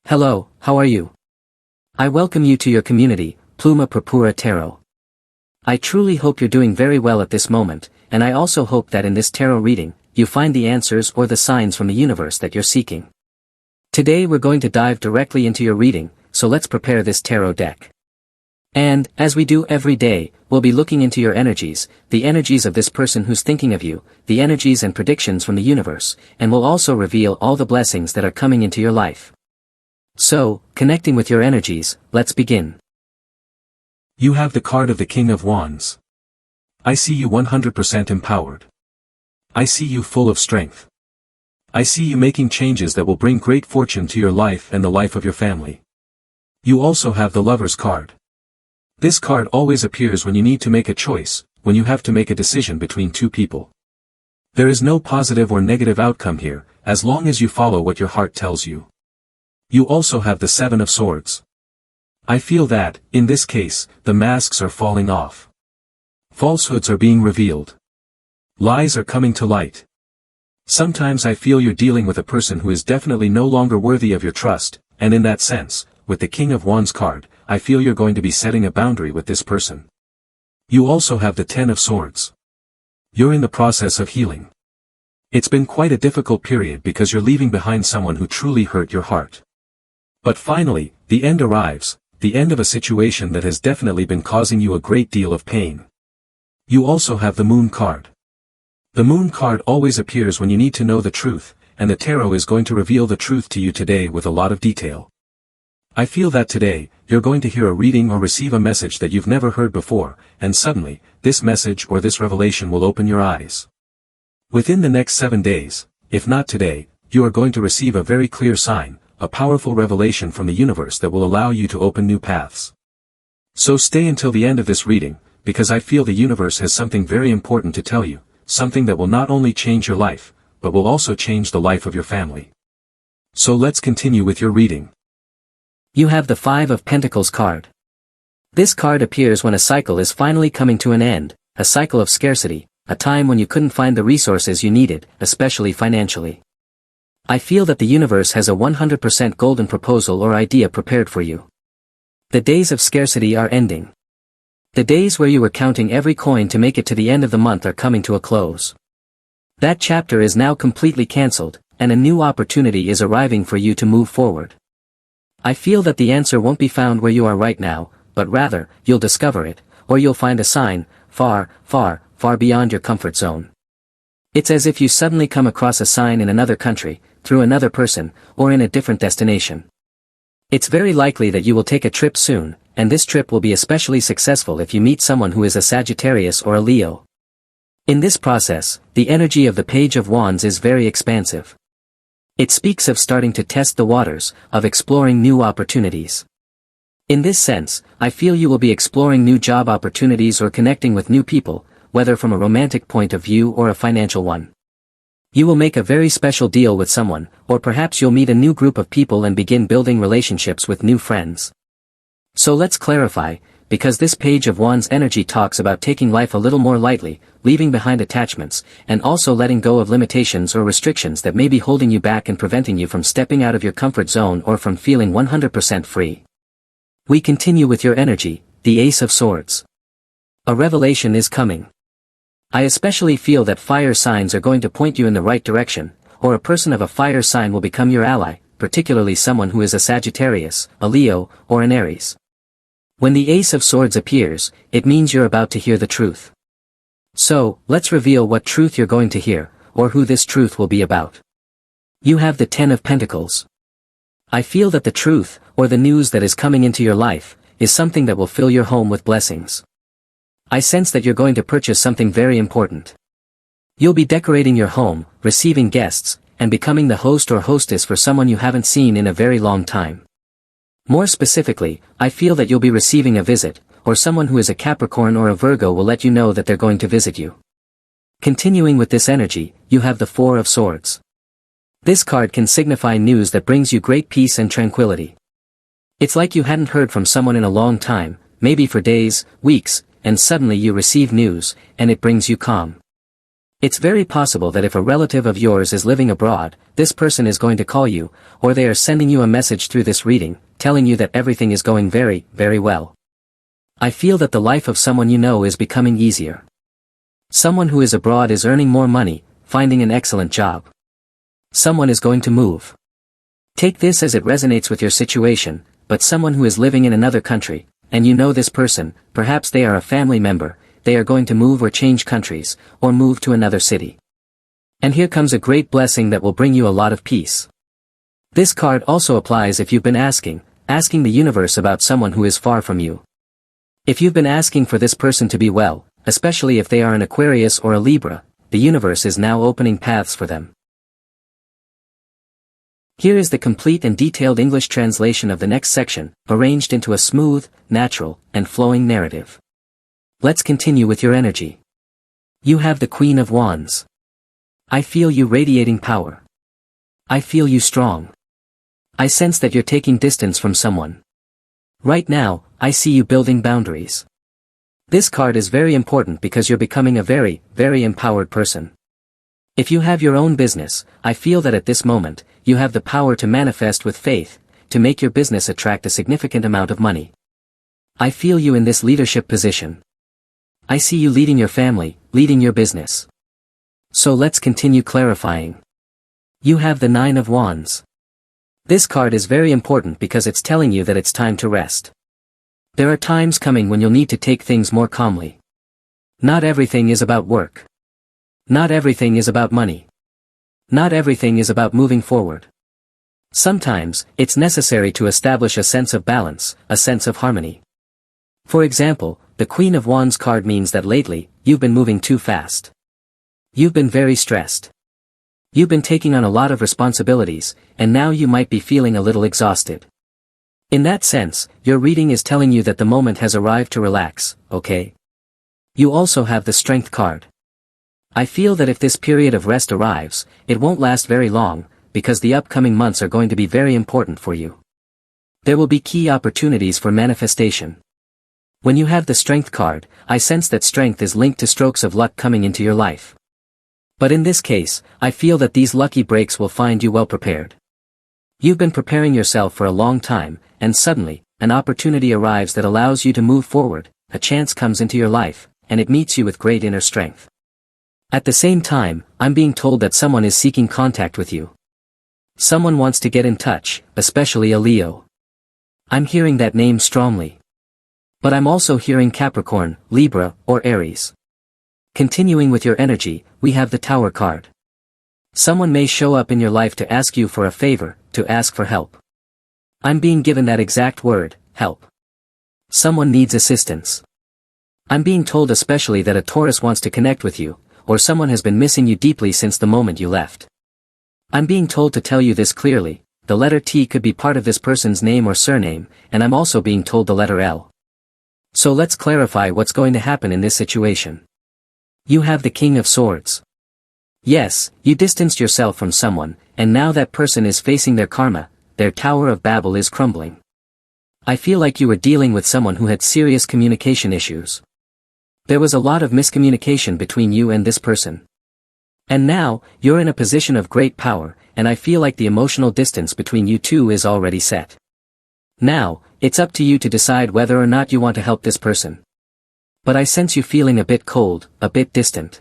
Hello, how are you? I welcome you to your community, Pluma Purpura Tarot. I truly hope you're doing very well at this moment, and I also hope that in this tarot reading, you find the answers or the signs from the universe that you're seeking. Today we're going to dive directly into your reading, so let's prepare this tarot deck. And, as we do every day, we'll be looking into your energies, the energies of this person who's thinking of you, the energies and predictions from the universe, and we'll also reveal all the blessings that are coming into your life. So, connecting with your energies, let's begin. You have the card of the King of Wands. I see you 100% empowered. I see you full of strength. I see you making changes that will bring great fortune to your life and the life of your family. You also have the Lover's card. This card always appears when you need to make a choice, when you have to make a decision between two people. There is no positive or negative outcome here, as long as you follow what your heart tells you. You also have the Seven of Swords. I feel that, in this case, the masks are falling off. Falsehoods are being revealed. Lies are coming to light. Sometimes I feel you're dealing with a person who is definitely no longer worthy of your trust, and in that sense, with the King of Wands card, I feel you're going to be setting a boundary with this person. You also have the Ten of Swords. You're in the process of healing. It's been quite a difficult period because you're leaving behind someone who truly hurt your heart. But finally, the end arrives, the end of a situation that has definitely been causing you a great deal of pain. You also have the Moon card. The Moon card always appears when you need to know the truth, and the tarot is going to reveal the truth to you today with a lot of detail. I feel that today, you're going to hear a reading or receive a message that you've never heard before, and suddenly, this message or this revelation will open your eyes. Within the next 7 days, if not today, you are going to receive a very clear sign, a powerful revelation from the universe that will allow you to open new paths. So stay until the end of this reading, because I feel the universe has something very important to tell you, something that will not only change your life, but will also change the life of your family. So let's continue with your reading. You have the Five of Pentacles card. This card appears when a cycle is finally coming to an end, a cycle of scarcity, a time when you couldn't find the resources you needed, especially financially. I feel that the universe has a 100% golden proposal or idea prepared for you. The days of scarcity are ending. The days where you were counting every coin to make it to the end of the month are coming to a close. That chapter is now completely cancelled, and a new opportunity is arriving for you to move forward. I feel that the answer won't be found where you are right now, but rather, you'll discover it, or you'll find a sign, far, far, far beyond your comfort zone. It's as if you suddenly come across a sign in another country, through another person, or in a different destination. It's very likely that you will take a trip soon, and this trip will be especially successful if you meet someone who is a Sagittarius or a Leo. In this process, the energy of the Page of Wands is very expansive. It speaks of starting to test the waters, of exploring new opportunities. In this sense, I feel you will be exploring new job opportunities or connecting with new people, whether from a romantic point of view or a financial one. You will make a very special deal with someone, or perhaps you'll meet a new group of people and begin building relationships with new friends. So let's clarify, because this Page of Wands energy talks about taking life a little more lightly, leaving behind attachments, and also letting go of limitations or restrictions that may be holding you back and preventing you from stepping out of your comfort zone or from feeling 100% free. We continue with your energy, the Ace of Swords. A revelation is coming. I especially feel that fire signs are going to point you in the right direction, or a person of a fire sign will become your ally, particularly someone who is a Sagittarius, a Leo, or an Aries. When the Ace of Swords appears, it means you're about to hear the truth. So, let's reveal what truth you're going to hear, or who this truth will be about. You have the Ten of Pentacles. I feel that the truth, or the news that is coming into your life, is something that will fill your home with blessings. I sense that you're going to purchase something very important. You'll be decorating your home, receiving guests, and becoming the host or hostess for someone you haven't seen in a very long time. More specifically, I feel that you'll be receiving a visit, or someone who is a Capricorn or a Virgo will let you know that they're going to visit you. Continuing with this energy, you have the Four of Swords. This card can signify news that brings you great peace and tranquility. It's like you hadn't heard from someone in a long time, maybe for days, weeks, and suddenly you receive news, and it brings you calm. It's very possible that if a relative of yours is living abroad, this person is going to call you, or they are sending you a message through this reading, telling you that everything is going very, very well. I feel that the life of someone you know is becoming easier. Someone who is abroad is earning more money, finding an excellent job. Someone is going to move. Take this as it resonates with your situation, but someone who is living in another country, and you know this person, perhaps they are a family member, they are going to move or change countries, or move to another city. And here comes a great blessing that will bring you a lot of peace. This card also applies if you've been asking the universe about someone who is far from you. If you've been asking for this person to be well, especially if they are an Aquarius or a Libra, the universe is now opening paths for them. Here is the complete and detailed English translation of the next section, arranged into a smooth, natural, and flowing narrative. Let's continue with your energy. You have the Queen of Wands. I feel you radiating power. I feel you strong. I sense that you're taking distance from someone. Right now, I see you building boundaries. This card is very important because you're becoming a very, very empowered person. If you have your own business, I feel that at this moment, you have the power to manifest with faith, to make your business attract a significant amount of money. I feel you in this leadership position. I see you leading your family, leading your business. So let's continue clarifying. You have the Nine of Wands. This card is very important because it's telling you that it's time to rest. There are times coming when you'll need to take things more calmly. Not everything is about work. Not everything is about money. Not everything is about moving forward. Sometimes, it's necessary to establish a sense of balance, a sense of harmony. For example, the Queen of Wands card means that lately, you've been moving too fast. You've been very stressed. You've been taking on a lot of responsibilities, and now you might be feeling a little exhausted. In that sense, your reading is telling you that the moment has arrived to relax, okay? You also have the Strength card. I feel that if this period of rest arrives, it won't last very long, because the upcoming months are going to be very important for you. There will be key opportunities for manifestation. When you have the Strength card, I sense that strength is linked to strokes of luck coming into your life. But in this case, I feel that these lucky breaks will find you well prepared. You've been preparing yourself for a long time, and suddenly, an opportunity arrives that allows you to move forward, a chance comes into your life, and it meets you with great inner strength. At the same time, I'm being told that someone is seeking contact with you. Someone wants to get in touch, especially a Leo. I'm hearing that name strongly. But I'm also hearing Capricorn, Libra, or Aries. Continuing with your energy, we have the Tower card. Someone may show up in your life to ask you for a favor, to ask for help. I'm being given that exact word, help. Someone needs assistance. I'm being told especially that a Taurus wants to connect with you, or someone has been missing you deeply since the moment you left. I'm being told to tell you this clearly, the letter T could be part of this person's name or surname, and I'm also being told the letter L. So let's clarify what's going to happen in this situation. You have the King of Swords. Yes, you distanced yourself from someone, and now that person is facing their karma, their Tower of Babel is crumbling. I feel like you were dealing with someone who had serious communication issues. There was a lot of miscommunication between you and this person. And now, you're in a position of great power, and I feel like the emotional distance between you two is already set. Now, it's up to you to decide whether or not you want to help this person. But I sense you feeling a bit cold, a bit distant.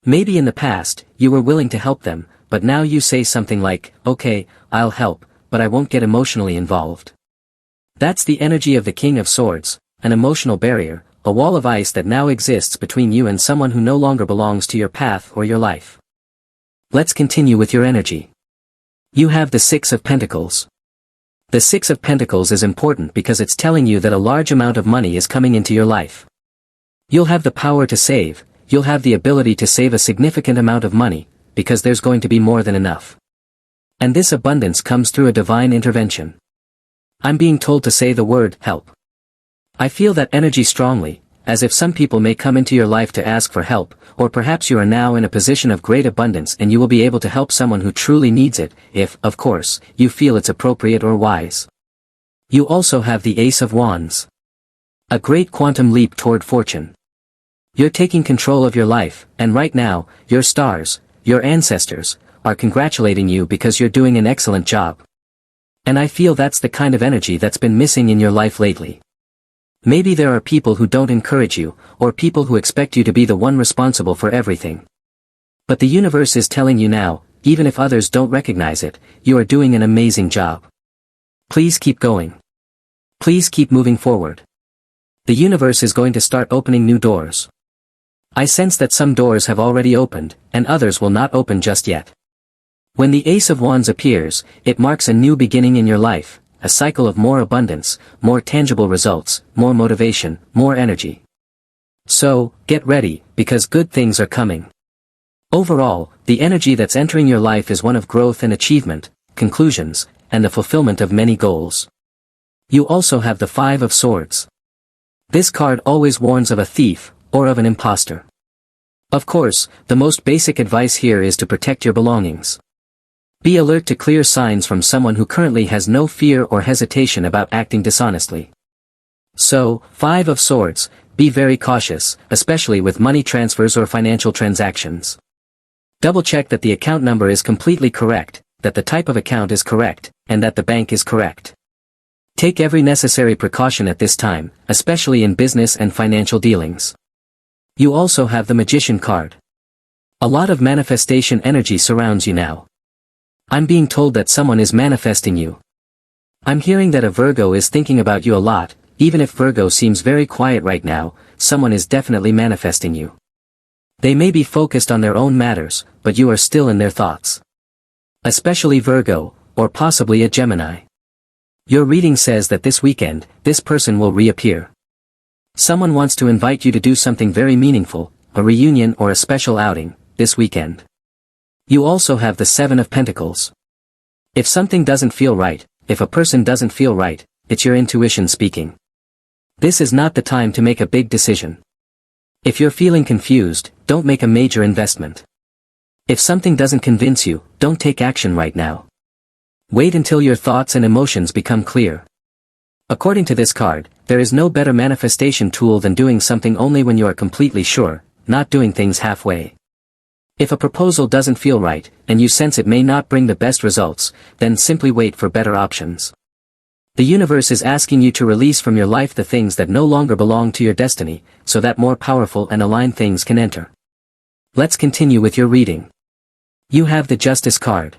Maybe in the past, you were willing to help them, but now you say something like, okay, I'll help, but I won't get emotionally involved. That's the energy of the King of Swords, an emotional barrier, a wall of ice that now exists between you and someone who no longer belongs to your path or your life. Let's continue with your energy. You have the Six of Pentacles. The Six of Pentacles is important because it's telling you that a large amount of money is coming into your life. You'll have the power to save, you'll have the ability to save a significant amount of money, because there's going to be more than enough. And this abundance comes through a divine intervention. I'm being told to say the word, help. I feel that energy strongly, as if some people may come into your life to ask for help, or perhaps you are now in a position of great abundance and you will be able to help someone who truly needs it, if, of course, you feel it's appropriate or wise. You also have the Ace of Wands. A great quantum leap toward fortune. You're taking control of your life, and right now, your stars, your ancestors, are congratulating you because you're doing an excellent job. And I feel that's the kind of energy that's been missing in your life lately. Maybe there are people who don't encourage you, or people who expect you to be the one responsible for everything. But the universe is telling you now, even if others don't recognize it, you are doing an amazing job. Please keep going. Please keep moving forward. The universe is going to start opening new doors. I sense that some doors have already opened, and others will not open just yet. When the Ace of Wands appears, it marks a new beginning in your life, a cycle of more abundance, more tangible results, more motivation, more energy. So, get ready, because good things are coming. Overall, the energy that's entering your life is one of growth and achievement, conclusions, and the fulfillment of many goals. You also have the Five of Swords. This card always warns of a thief, or of an imposter. Of course, the most basic advice here is to protect your belongings. Be alert to clear signs from someone who currently has no fear or hesitation about acting dishonestly. So, Five of Swords, be very cautious, especially with money transfers or financial transactions. Double-check that the account number is completely correct, that the type of account is correct, and that the bank is correct. Take every necessary precaution at this time, especially in business and financial dealings. You also have the Magician card. A lot of manifestation energy surrounds you now. I'm being told that someone is manifesting you. I'm hearing that a Virgo is thinking about you a lot. Even if Virgo seems very quiet right now, someone is definitely manifesting you. They may be focused on their own matters, but you are still in their thoughts. Especially Virgo, or possibly a Gemini. Your reading says that this weekend, this person will reappear. Someone wants to invite you to do something very meaningful, a reunion or a special outing, this weekend. You also have the Seven of Pentacles. If something doesn't feel right, if a person doesn't feel right, it's your intuition speaking. This is not the time to make a big decision. If you're feeling confused, don't make a major investment. If something doesn't convince you, don't take action right now. Wait until your thoughts and emotions become clear. According to this card, there is no better manifestation tool than doing something only when you are completely sure, not doing things halfway. If a proposal doesn't feel right, and you sense it may not bring the best results, then simply wait for better options. The universe is asking you to release from your life the things that no longer belong to your destiny, so that more powerful and aligned things can enter. Let's continue with your reading. You have the Justice card.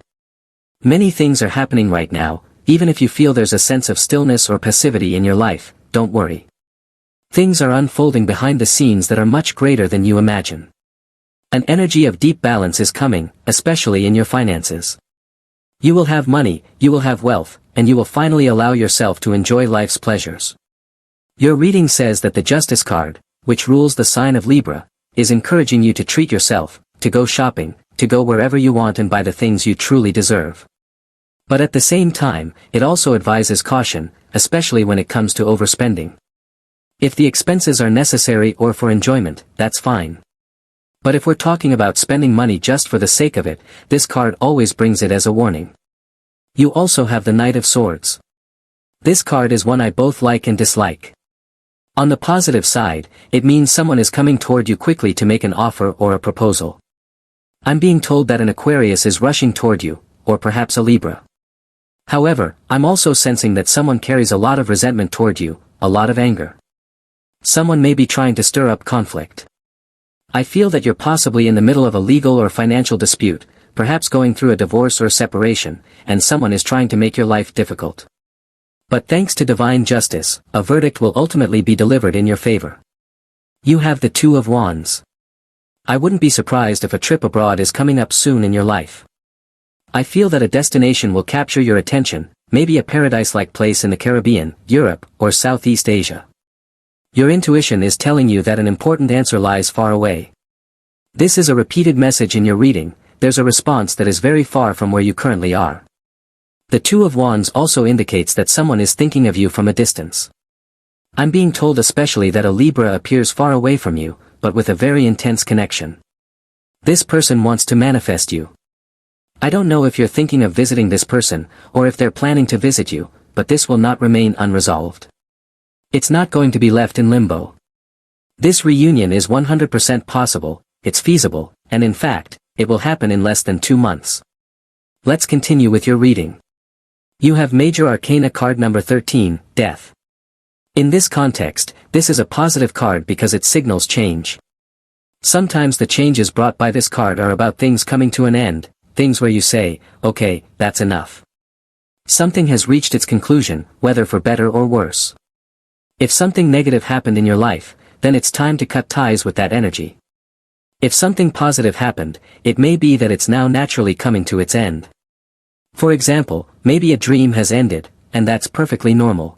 Many things are happening right now, even if you feel there's a sense of stillness or passivity in your life, don't worry. Things are unfolding behind the scenes that are much greater than you imagine. An energy of deep balance is coming, especially in your finances. You will have money, you will have wealth, and you will finally allow yourself to enjoy life's pleasures. Your reading says that the Justice card, which rules the sign of Libra, is encouraging you to treat yourself, to go shopping, to go wherever you want and buy the things you truly deserve. But at the same time, it also advises caution, especially when it comes to overspending. If the expenses are necessary or for enjoyment, that's fine. But if we're talking about spending money just for the sake of it, this card always brings it as a warning. You also have the Knight of Swords. This card is one I both like and dislike. On the positive side, it means someone is coming toward you quickly to make an offer or a proposal. I'm being told that an Aquarius is rushing toward you, or perhaps a Libra. However, I'm also sensing that someone carries a lot of resentment toward you, a lot of anger. Someone may be trying to stir up conflict. I feel that you're possibly in the middle of a legal or financial dispute, perhaps going through a divorce or separation, and someone is trying to make your life difficult. But thanks to divine justice, a verdict will ultimately be delivered in your favor. You have the Two of Wands. I wouldn't be surprised if a trip abroad is coming up soon in your life. I feel that a destination will capture your attention, maybe a paradise-like place in the Caribbean, Europe, or Southeast Asia. Your intuition is telling you that an important answer lies far away. This is a repeated message in your reading. There's a response that is very far from where you currently are. The Two of Wands also indicates that someone is thinking of you from a distance. I'm being told especially that a Libra appears far away from you, but with a very intense connection. This person wants to manifest you. I don't know if you're thinking of visiting this person, or if they're planning to visit you, but this will not remain unresolved. It's not going to be left in limbo. This reunion is 100% possible, it's feasible, and in fact, it will happen in less than 2 months. Let's continue with your reading. You have Major Arcana card number 13, Death. In this context, this is a positive card because it signals change. Sometimes the changes brought by this card are about things coming to an end, things where you say, okay, that's enough. Something has reached its conclusion, whether for better or worse. If something negative happened in your life, then it's time to cut ties with that energy. If something positive happened, it may be that it's now naturally coming to its end. For example, maybe a dream has ended, and that's perfectly normal.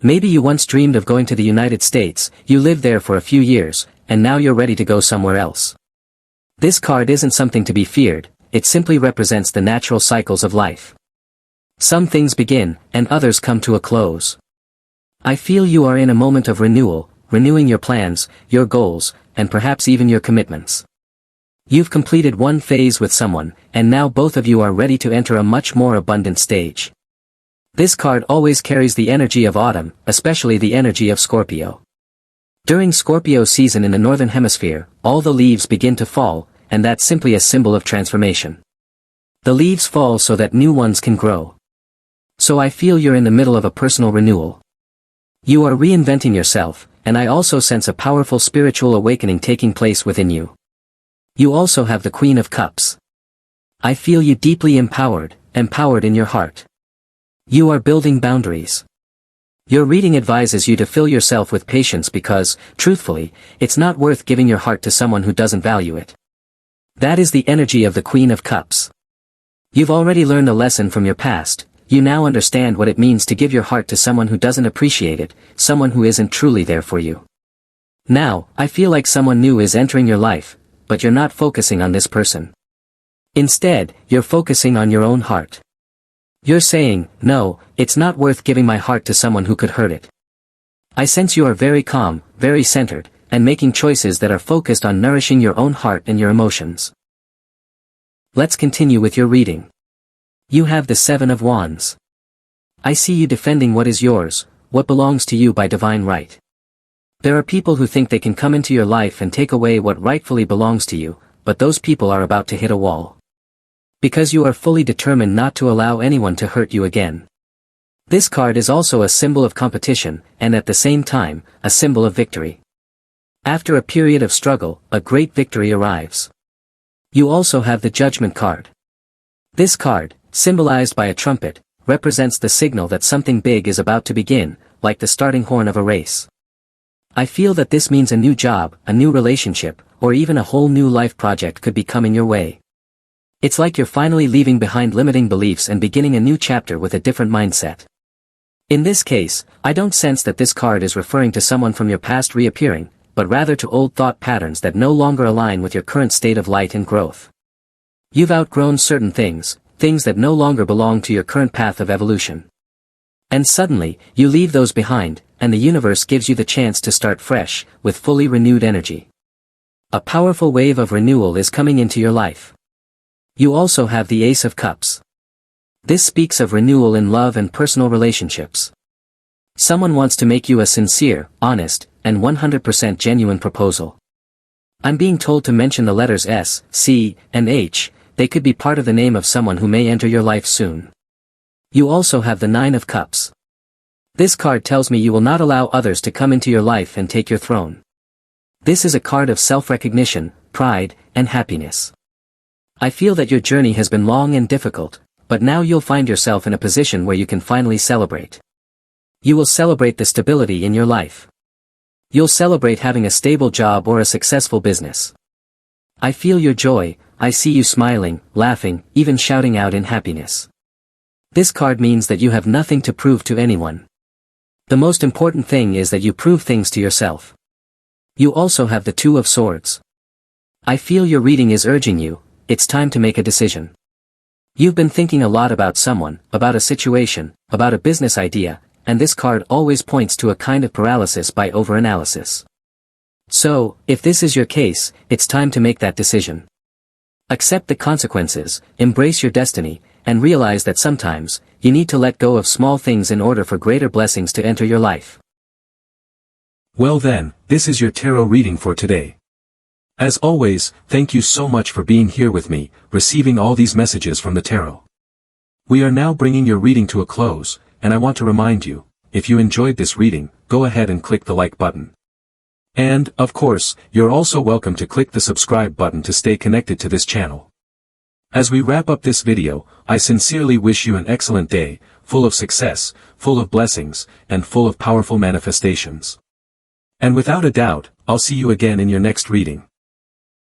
Maybe you once dreamed of going to the United States, you lived there for a few years, and now you're ready to go somewhere else. This card isn't something to be feared, it simply represents the natural cycles of life. Some things begin, and others come to a close. I feel you are in a moment of renewal, renewing your plans, your goals, and perhaps even your commitments. You've completed one phase with someone, and now both of you are ready to enter a much more abundant stage. This card always carries the energy of autumn, especially the energy of Scorpio. During Scorpio season in the northern hemisphere, all the leaves begin to fall, and that's simply a symbol of transformation. The leaves fall so that new ones can grow. So I feel you're in the middle of a personal renewal. You are reinventing yourself, and I also sense a powerful spiritual awakening taking place within you. You also have the Queen of Cups. I feel you deeply empowered in your heart. You are building boundaries. Your reading advises you to fill yourself with patience because, truthfully, it's not worth giving your heart to someone who doesn't value it. That is the energy of the Queen of Cups. You've already learned a lesson from your past, you now understand what it means to give your heart to someone who doesn't appreciate it, someone who isn't truly there for you. Now, I feel like someone new is entering your life, but you're not focusing on this person. Instead, you're focusing on your own heart. You're saying, no, it's not worth giving my heart to someone who could hurt it. I sense you are very calm, very centered, and making choices that are focused on nourishing your own heart and your emotions. Let's continue with your reading. You have the Seven of Wands. I see you defending what is yours, what belongs to you by divine right. There are people who think they can come into your life and take away what rightfully belongs to you, but those people are about to hit a wall. Because you are fully determined not to allow anyone to hurt you again. This card is also a symbol of competition, and at the same time, a symbol of victory. After a period of struggle, a great victory arrives. You also have the Judgment card. This card, symbolized by a trumpet, represents the signal that something big is about to begin, like the starting horn of a race. I feel that this means a new job, a new relationship, or even a whole new life project could be coming your way. It's like you're finally leaving behind limiting beliefs and beginning a new chapter with a different mindset. In this case, I don't sense that this card is referring to someone from your past reappearing, but rather to old thought patterns that no longer align with your current state of light and growth. You've outgrown certain things that no longer belong to your current path of evolution. And suddenly, you leave those behind, and the universe gives you the chance to start fresh, with fully renewed energy. A powerful wave of renewal is coming into your life. You also have the Ace of Cups. This speaks of renewal in love and personal relationships. Someone wants to make you a sincere, honest, and 100% genuine proposal. I'm being told to mention the letters S, C, and H, they could be part of the name of someone who may enter your life soon. You also have the Nine of Cups. This card tells me you will not allow others to come into your life and take your throne. This is a card of self-recognition, pride, and happiness. I feel that your journey has been long and difficult, but now you'll find yourself in a position where you can finally celebrate. You will celebrate the stability in your life. You'll celebrate having a stable job or a successful business. I feel your joy, I see you smiling, laughing, even shouting out in happiness. This card means that you have nothing to prove to anyone. The most important thing is that you prove things to yourself. You also have the Two of Swords. I feel your reading is urging you, it's time to make a decision. You've been thinking a lot about someone, about a situation, about a business idea, and this card always points to a kind of paralysis by overanalysis. So, if this is your case, it's time to make that decision. Accept the consequences, embrace your destiny, and realize that sometimes, you need to let go of small things in order for greater blessings to enter your life. Well then, This is your tarot reading for today. As always, thank you so much for being here with me, receiving all these messages from the tarot. We are now bringing your reading to a close, and I want to remind you, if you enjoyed this reading, go ahead and click the like button. And, of course, you're also welcome to click the subscribe button to stay connected to this channel. As we wrap up this video, I sincerely wish you an excellent day, full of success, full of blessings, and full of powerful manifestations. And without a doubt, I'll see you again in your next reading.